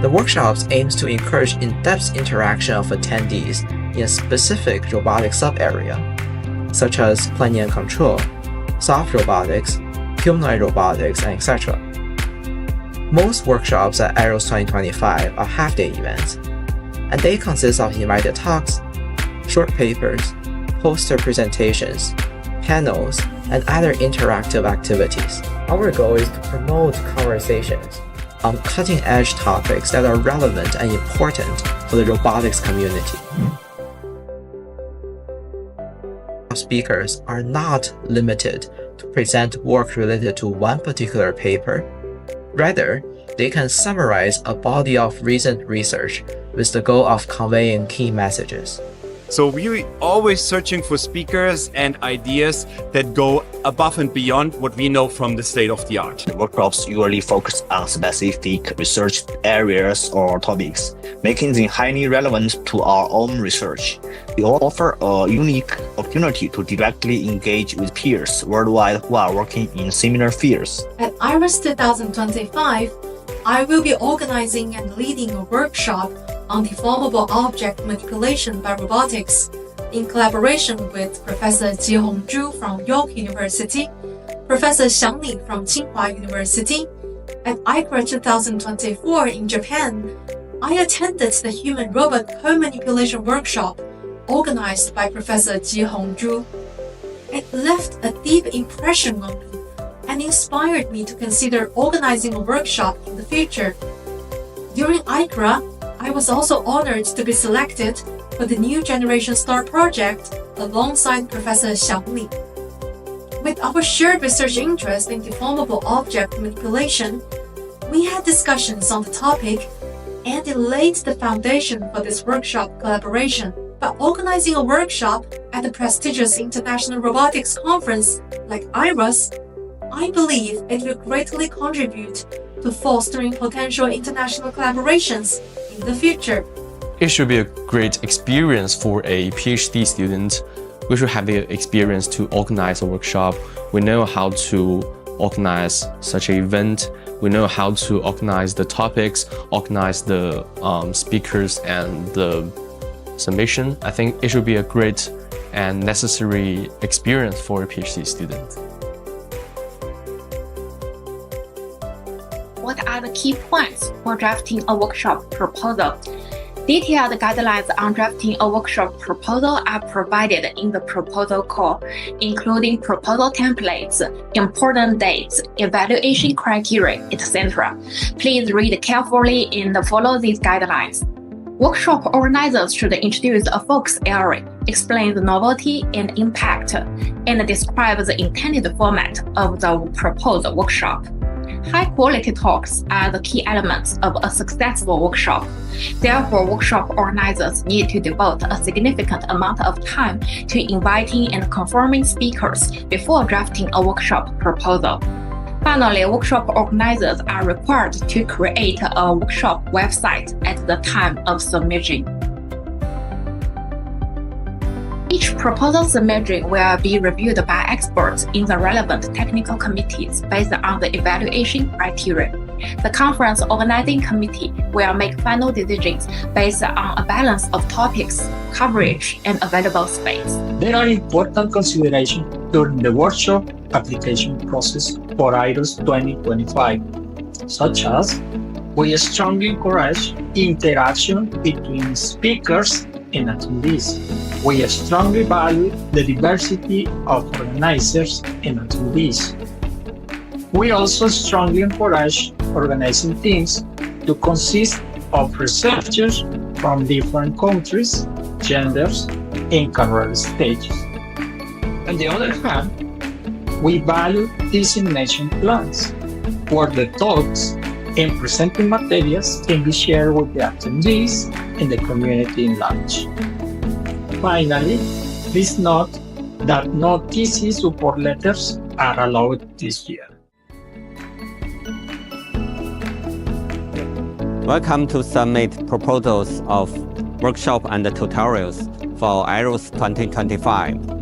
The workshops aims to encourage in-depth interaction of attendees in a specific robotic sub-area, such as planning and control, soft robotics, humanoid robotics, and etc. Most workshops at IROS 2025 are half-day events, and they consist of invited talks, short papers, poster presentations, panels, and other interactive activities. Our goal is to promote conversations on cutting-edge topics that are relevant and important for the robotics community. Speakers are not limited to present work related to one particular paper. Rather, they can summarize a body of recent research with the goal of conveying key messages. So we're always searching for speakers and ideas that go above and beyond what we know from the state of the art. Workshops usually focus on specific research areas or topics, making them highly relevant to our own research. We offer a unique opportunity to directly engage with peers worldwide who are working in similar fields. At IROS 2025, I will be organizing and leading a workshop on deformable object manipulation by robotics in collaboration with Professor Jihong Zhu from York University, Professor Xiang Li from Tsinghua University. At IROS 2024 in Japan, I attended the human-robot co-manipulation workshop organized by Professor Jihong Zhu. It left a deep impression on me and inspired me to consider organizing a workshop in the future. During ICRA, I was also honored to be selected for the New Generation Star project alongside Professor Xiang Li. With our shared research interest in deformable object manipulation, we had discussions on the topic, and it laid the foundation for this workshop collaboration. By organizing a workshop at the prestigious International Robotics Conference like IROS, I believe it will greatly contribute to fostering potential international collaborations in the future. It should be a great experience for a PhD student. We should have the experience to organize a workshop. We know how to organize such an event. We know how to organize the topics, organize the speakers and the submission. I think it should be a great and necessary experience for a PhD student. What are the key points for drafting a workshop proposal? Detailed guidelines on drafting a workshop proposal are provided in the proposal call, including proposal templates, important dates, evaluation criteria, etc. Please read carefully and follow these guidelines. Workshop organizers should introduce a focus area, explain the novelty and impact, and describe the intended format of the proposed workshop. High-quality talks are the key elements of a successful workshop. Therefore, workshop organizers need to devote a significant amount of time to inviting and confirming speakers before drafting a workshop proposal. Finally, workshop organizers are required to create a workshop website at the time of submission. Each proposal submission will be reviewed by experts in the relevant technical committees based on the evaluation criteria. The conference organizing committee will make final decisions based on a balance of topics, coverage, and available space. There are important considerations during the workshop application process for IROS 2025, such as we strongly encourage interaction between speakers and attendees. We strongly value the diversity of organizers and attendees. We also strongly encourage organizing teams to consist of researchers from different countries, genders, and career stages. On the other hand, we value dissemination plans, where the talks and presenting materials can be shared with the attendees and the community in large. Finally, please note that no TC support letters are allowed this year. Welcome to submit proposals of workshop and tutorials for IROS 2025.